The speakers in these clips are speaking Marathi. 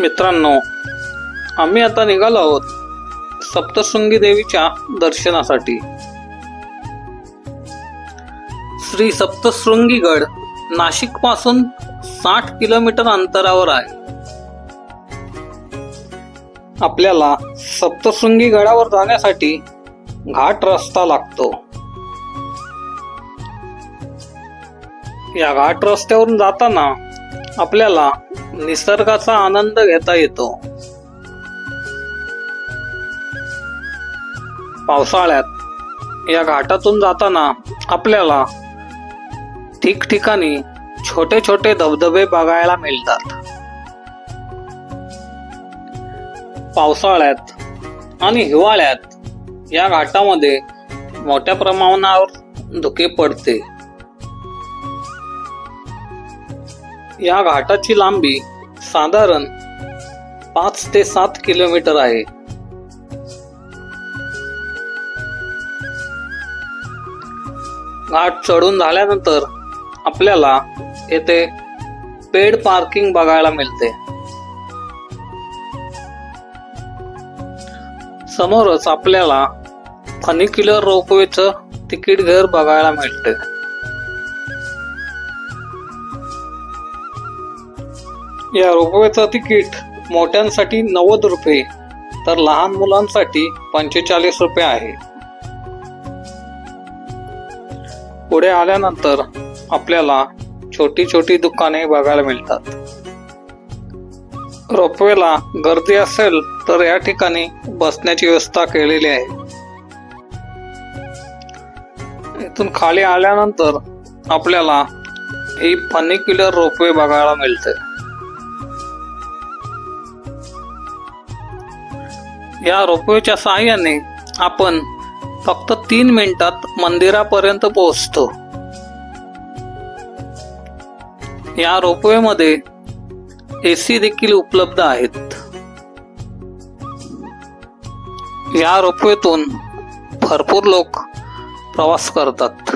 मित्रांनो, आम्ही आता निघालो आहोत सप्तशृंगी देवीच्या दर्शनासाठी। श्री सप्तशृंगी गड नाशिक पासून 60 किलोमीटर अंतरावर आहे। आपल्याला सप्तशृंगी गडावर जाण्यासाठी घाट रस्ता लागतो। या घाट रस्त्यावरून जाताना आपल्याला निसर्गाचा आनंद घेता येतो। पावसाळ्यात या घाटातून जाताना आपल्याला ठिकठिकाणी छोटे छोटे धबधबे बघायला मिळतात। पावसाळ्यात आणि हिवाळ्यात या घाटामध्ये मोठ्या प्रमाणावर धुके पडते। या घाटाची लांबी साधारण 5 ते 7 किलोमीटर आहे। घाट चढून झाल्यानंतर आपल्याला येथे पेड पार्किंग बघायला मिळते। समोरच आपल्याला फनिक्युलर रोपवेचं तिकीट घर बघायला मिळते। या रोपवेचं तिकीट मोठ्यांसाठी 90 रुपये तर लहान मुलांसाठी 45 रुपये आहे। पुढे आल्यानंतर आपल्याला छोटी छोटी दुकाने बघायला मिळतात। रोपवेला गर्दी असेल तर या ठिकाणी बसण्याची व्यवस्था केलेली आहे। इथून खाली आल्यानंतर आपल्याला ही फनिक्युलर रोपवे बघायला मिळते। या रोपवेच्या सहाय्याने आपण फक्त 3 मिनिटात मंदिरापर्यंत पोहोचतो। या रोपवेमध्ये एसी देखील उपलब्ध आहेत। या रोपवेतून भरपूर लोक प्रवास करतात।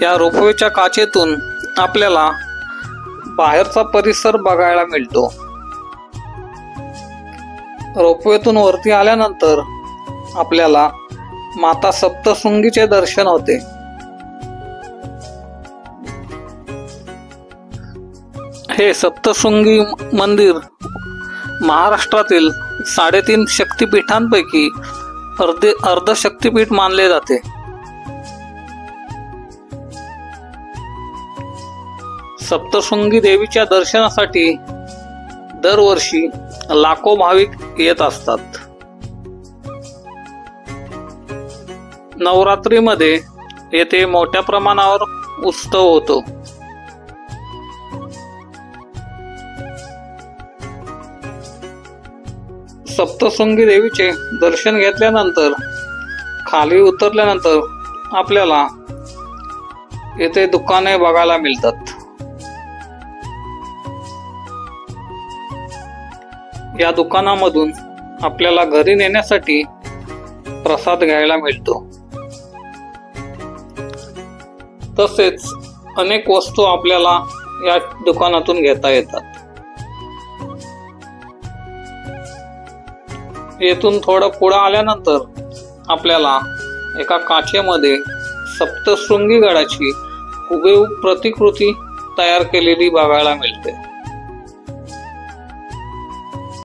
या रोपवेच्या काचेतून आपल्याला बाहेरचा परिसर बघायला मिळतो। रोपवेतून वरती आल्यानंतर आपल्याला माता सप्तशृंगीचे दर्शन होते। हे सप्तशृंगी मंदिर महाराष्ट्रातील 3.5 शक्तिपीठांपैकी अर्ध शक्तिपीठ मानले जाते। सप्तशृंगी देवीच्या दर्शनासाठी दरवर्षी लाखो भाविक येत असतात। नवरात्रीमध्ये येथे मोठ्या प्रमाणावर उत्सव होतो। सप्तशृंगी देवीचे दर्शन घेतल्यानंतर खाली उतरल्यानंतर आपल्याला येथे दुकाने बघायला मिळतात। या दुकानामधून आपल्याला घरी नेण्यासाठी प्रसाद घ्यायला मिळतो। तसेच अनेक वस्तू आपल्याला या दुकानातून घेता येतात। येथून थोडं पुढे आल्यानंतर आपल्याला एका काचेमध्ये सप्तशृंगी गडाची हुबेहूब प्रतिकृती तयार केलेली बघायला मिळते।